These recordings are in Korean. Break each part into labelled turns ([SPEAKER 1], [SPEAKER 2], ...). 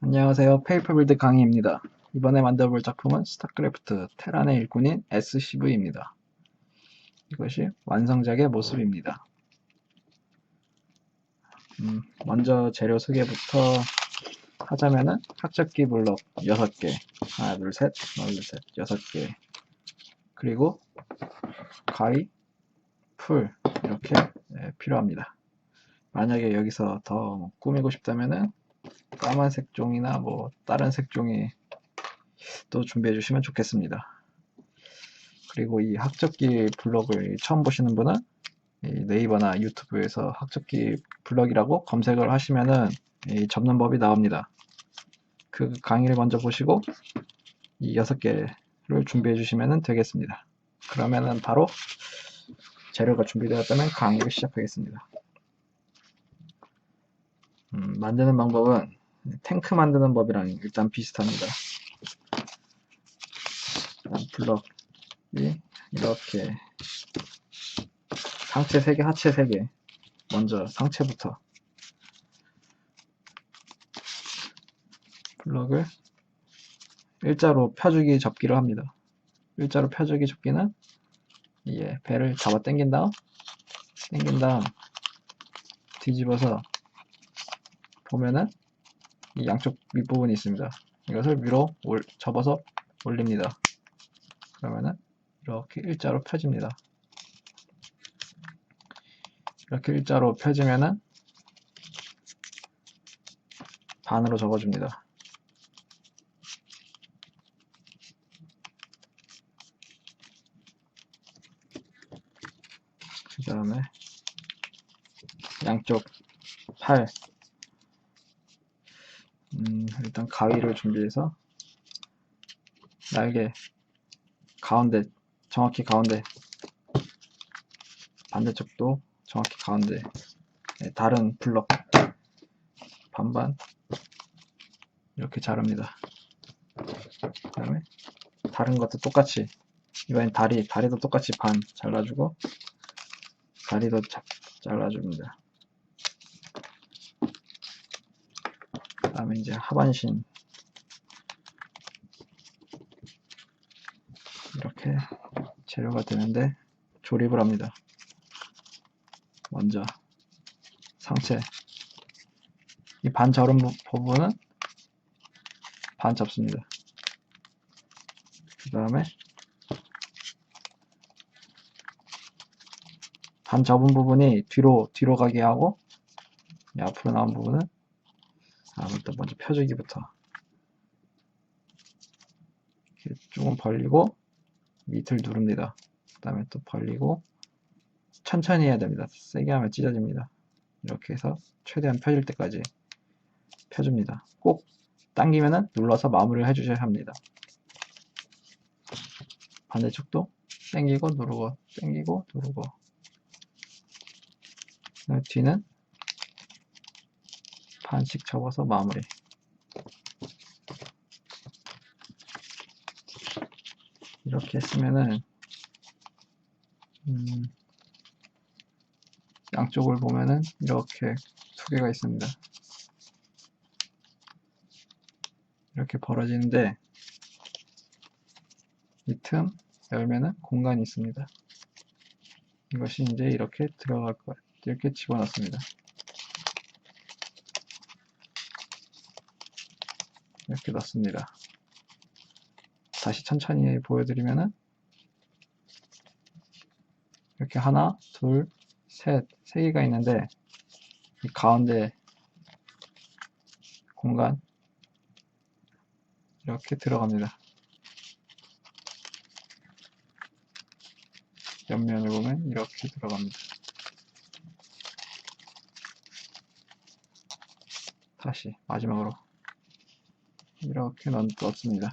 [SPEAKER 1] 안녕하세요. 페이퍼빌드 강의입니다. 이번에 만들어볼 작품은 스타크래프트 테란의 일꾼인 SCV입니다. 이것이 완성작의 모습입니다. 먼저 재료 소개부터 하자면은 학접기 블록 6개, 하나 둘 셋, 하나 둘 셋, 6개, 그리고 가위, 풀 이렇게 필요합니다. 만약에 여기서 더 꾸미고 싶다면은 까만색 종이나 뭐 다른 색종이 또 준비해 주시면 좋겠습니다. 그리고 이 학접기 블럭을 처음 보시는 분은 네이버나 유튜브에서 학접기 블럭이라고 검색을 하시면은 이 접는 법이 나옵니다. 그 강의를 먼저 보시고 이 6개를 준비해 주시면 되겠습니다. 그러면은 바로 재료가 준비되었다면 강의를 시작하겠습니다. 만드는 방법은 탱크 만드는 법이랑 일단 비슷합니다. 블럭이 이렇게 상체 3개, 하체 3개. 먼저 상체부터 블럭을 일자로 펴주기 접기를 합니다. 일자로 펴주기 접기는 배를 잡아 당긴 다음 뒤집어서 보면은 이 양쪽 윗부분이 있습니다. 이것을 위로 접어서 올립니다. 그러면은 이렇게 일자로 펴집니다. 이렇게 일자로 펴지면은 반으로 접어줍니다. 그 다음에 양쪽 팔 일단 가위를 준비해서 날개 가운데, 정확히 가운데, 반대쪽도 정확히 가운데, 다른 블럭 반반 이렇게 자릅니다. 그 다음에 다른 것도 똑같이, 이번엔 다리도 똑같이 반 잘라주고 다리도 잘라줍니다. 그 다음에 이제 하반신 이렇게 재료가 되는데 조립을 합니다. 먼저 상체 이 반 접은 부분은 반 접습니다. 그 다음에 반 접은 부분이 뒤로 가게 하고 앞으로 나온 부분은 먼저 펴주기부터 이렇게 조금 벌리고 밑을 누릅니다. 그 다음에 또 벌리고 천천히 해야 됩니다. 세게 하면 찢어집니다. 이렇게 해서 최대한 펴질 때까지 펴줍니다. 꼭 당기면은 눌러서 마무리를 해주셔야 합니다. 반대쪽도 당기고 누르고 당기고 누르고 뒤는 반씩 접어서 마무리. 이렇게 했으면은 양쪽을 보면은 이렇게 2개가 있습니다. 이렇게 벌어지는데 이 틈 열면은 공간이 있습니다. 이것이 이제 이렇게 들어갈 거예요. 이렇게 집어넣습니다. 이렇게 넣습니다. 다시 천천히 보여드리면은 이렇게 하나, 둘, 셋, 3개가 있는데 이 가운데 공간 이렇게 들어갑니다. 옆면을 보면 이렇게 들어갑니다. 다시 마지막으로 이렇게 넣습니다.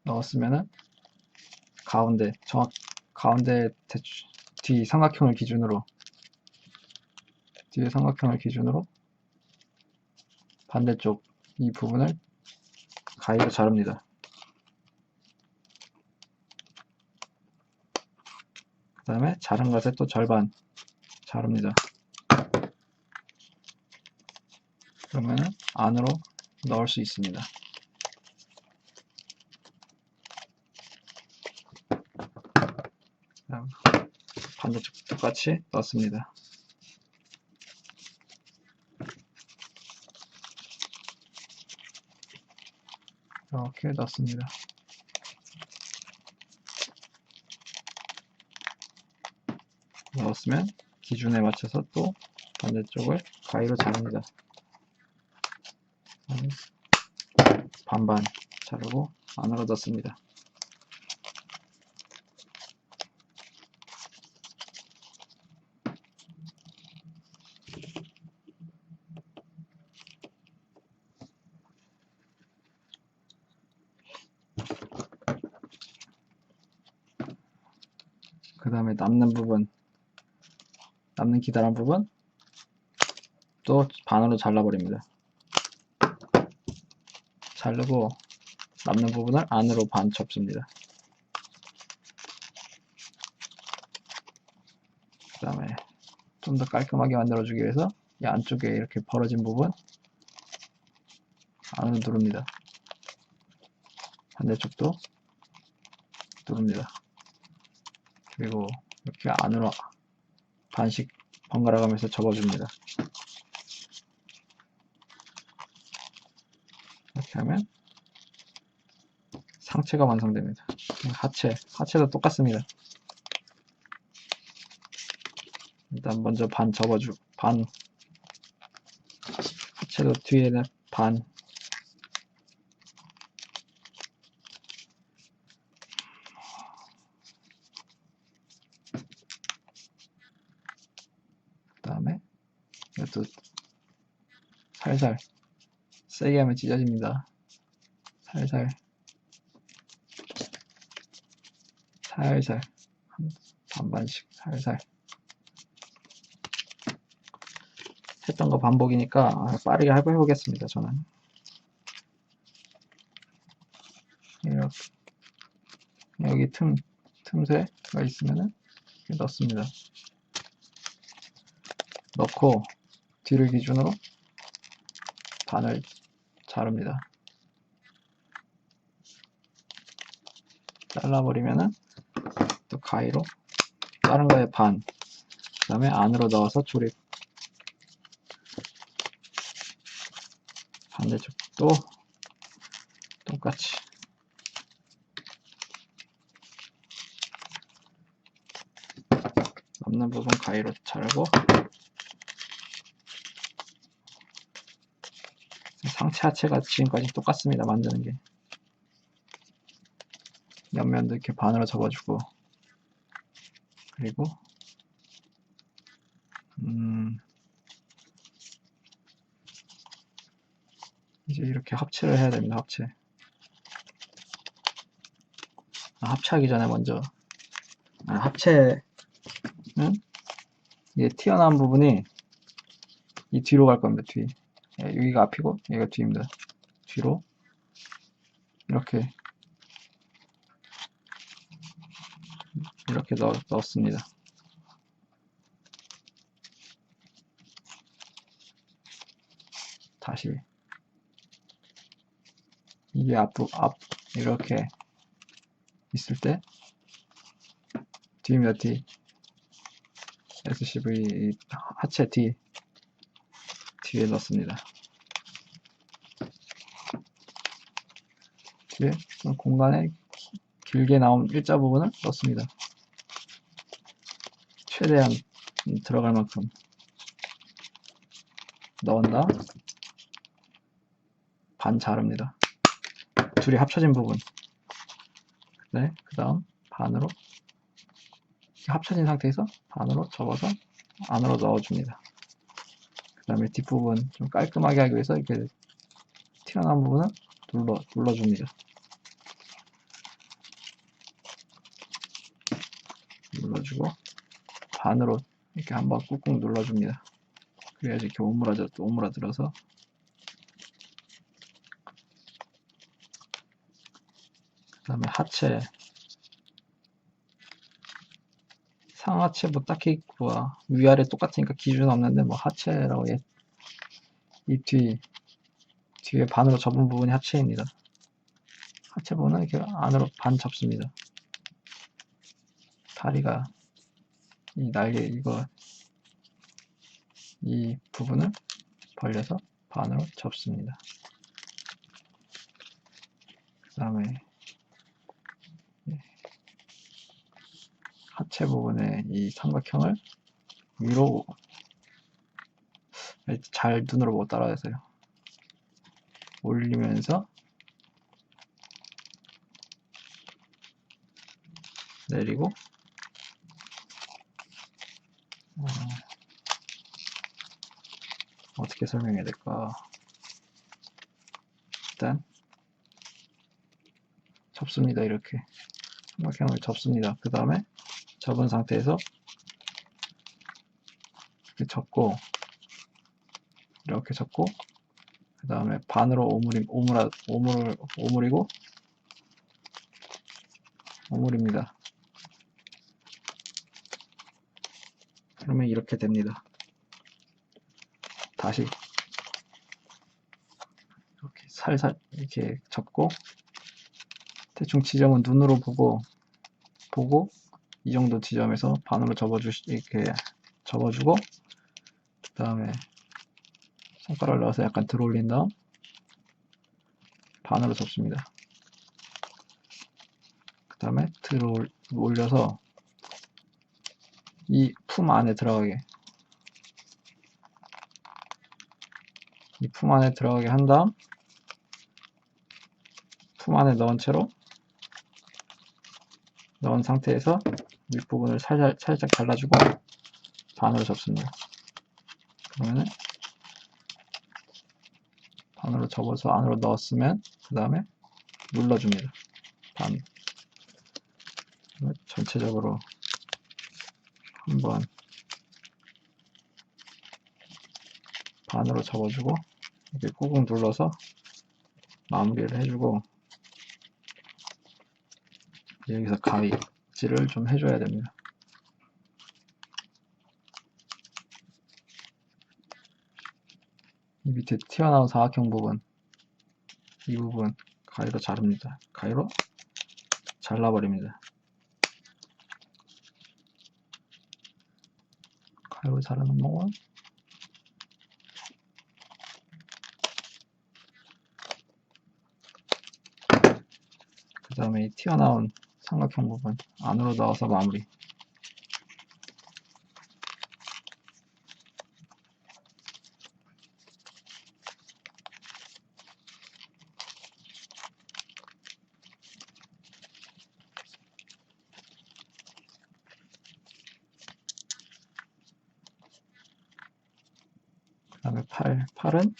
[SPEAKER 1] 넣었으면은 가운데 뒤 삼각형을 기준으로 뒤의 삼각형을 기준으로 반대쪽 이 부분을 가위로 자릅니다. 그 다음에 자른 것의 또 절반 자릅니다. 그러면은 안으로 넣을 수 있습니다. 반대쪽 똑같이 넣습니다. 이렇게 넣습니다. 넣었으면 기준에 맞춰서 또 반대쪽을 가위로 자릅니다. 반반 자르고 안으로 넣습니다. 그 다음에 남는 기다란 부분 또 반으로 잘라버립니다. 자르고 남는 부분을 안으로 반 접습니다. 그 다음에 좀 더 깔끔하게 만들어주기 위해서 이 안쪽에 이렇게 벌어진 부분 안으로 누릅니다. 반대쪽도 누릅니다. 그리고 이렇게 안으로 반씩 번갈아 가면서 접어줍니다. 이렇게 하면 상체가 완성됩니다. 하체도 똑같습니다. 일단 먼저 반 하체도 뒤에는 반, 그 다음에 이것도 살살, 세게 하면 찢어집니다. 살살 반반씩 살살 했던 거 반복이니까 빠르게 해보겠습니다. 저는 이렇게 여기 틈새가 있으면은 이렇게 넣습니다. 넣고 뒤를 기준으로 반을 자릅니다. 잘라버리면은 또 가위로 자른 거에 반, 그 다음에 안으로 넣어서 조립. 반대쪽도 똑같이 남는 부분 가위로 자르고 상체 하체가 지금까지 똑같습니다. 만드는 게 옆면도 이렇게 반으로 접어주고 그리고 이제 이렇게 합체를 해야 됩니다. 합체하기 전에 먼저 합체는 이게 튀어나온 부분이 이 뒤로 갈 겁니다. 뒤. 여기가 앞이고 여기가 뒤입니다. 뒤로 이렇게 넣었습니다. 다시 이게 앞 이렇게 있을 때 뒤입니다. 뒤. SCV 하체 뒤에 넣습니다. 뒤에 공간에 길게 나온 일자 부분을 넣습니다. 최대한 들어갈 만큼 넣은 다음 반 자릅니다. 둘이 합쳐진 부분. 네, 그 다음 반으로 합쳐진 상태에서 반으로 접어서 안으로 넣어줍니다. 그 다음에 뒷부분 좀 깔끔하게 하기 위해서 이렇게 튀어나온 부분은 눌러줍니다. 눌러주고 반으로 이렇게 한번 꾹꾹 눌러줍니다. 그래야지 이렇게 오므라들어서 그 다음에 하체 상하체 뭐 딱히 위아래 똑같으니까 기준 없는데 뭐 하체라고 이 뒤에 반으로 접은 부분이 하체입니다. 하체 부분은 이렇게 안으로 반 접습니다. 다리가 이 날개 이 부분을 벌려서 반으로 접습니다. 그 다음에 하체 부분에 이 삼각형을 위로 잘 눈으로 못 따라가세요. 올리면서 내리고 어떻게 설명해야 될까? 일단 접습니다. 이렇게 삼각형을 접습니다. 그 다음에 접은 상태에서 이렇게 접고 이렇게 접고 그 다음에 반으로 오므립니다. 그러면 이렇게 됩니다. 다시 이렇게 살살 이렇게 접고 대충 지점은 눈으로 보고 이 정도 지점에서 반으로 이렇게 접어주고 그 다음에 손가락을 넣어서 약간 들어올린 다음 반으로 접습니다. 그 다음에 올려서 이 품 안에 들어가게 한 다음 품 안에 넣은 상태에서 윗부분을 살짝 잘라주고 반으로 접습니다. 그러면은 반으로 접어서 안으로 넣었으면 그 다음에 눌러줍니다. 전체적으로 한번 반으로 접어주고 이렇게 꾹꾹 눌러서 마무리를 해주고 여기서 가위질을 좀 해줘야 됩니다. 이 밑에 튀어나온 사각형 부분 이 부분 가위로 자릅니다. 가위로 잘라버립니다. 가위로 자르는 부분 그 다음에 이 튀어나온 삼각형 부분 안으로 넣어서 마무리. 그 다음에 팔은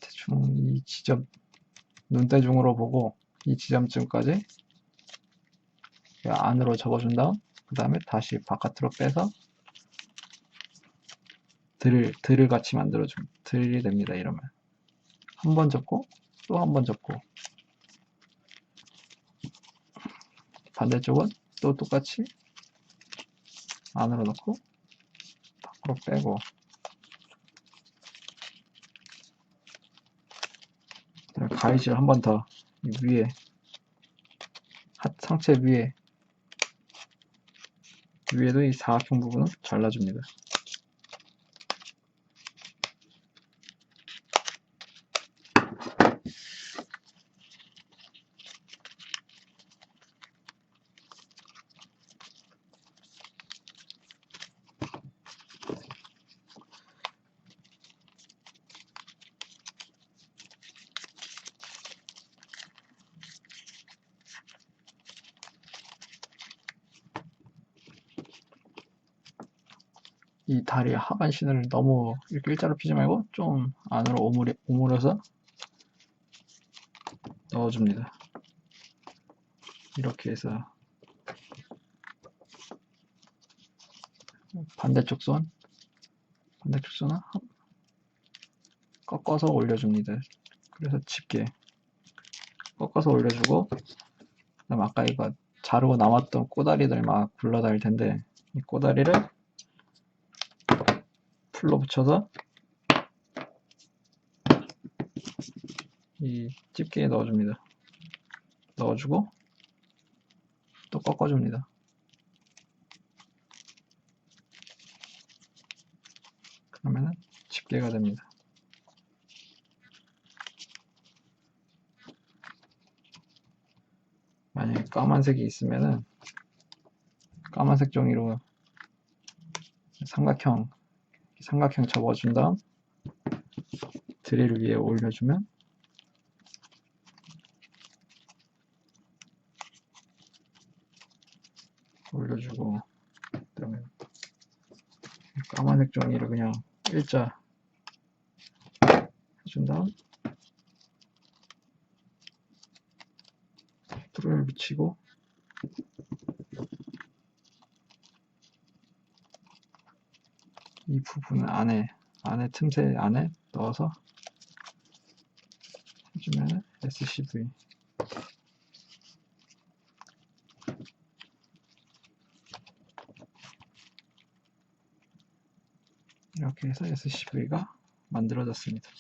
[SPEAKER 1] 대충 이 지점 눈대중으로 보고 이 지점쯤까지 안으로 접어준 다음 그 다음에 다시 바깥으로 빼서 드릴 같이 만들어줍니다. 드릴이 됩니다. 이러면 한 번 접고 또 한 번 접고 반대쪽은 또 똑같이 안으로 넣고 밖으로 빼고 가위질 한 번 더 위에 상체 위에도 이 사각형 부분은 잘라줍니다. 이 다리 하반신을 너무 이렇게 일자로 피지 말고 좀 안으로 오므려서 넣어줍니다. 이렇게 해서 반대쪽 손은 꺾어서 올려줍니다. 그래서 집게 꺾어서 올려주고 그다음 아까 이거 자르고 남았던 꼬다리들 막 굴러다닐 텐데 이 꼬다리를 풀로 붙여서 이 집게에 넣어줍니다. 넣어주고 또 꺾어줍니다. 그러면은 집게가 됩니다. 만약에 까만색이 있으면은 까만색 종이로 삼각형 접어준 다음 드릴 위에 올려주면 올려주고, 그다음에 까만색 종이를 그냥 일자 해준 다음 뿔을 붙이고 이 부분을 안에 틈새 안에 넣어서 해주면 SCV 이렇게 해서 SCV가 만들어졌습니다.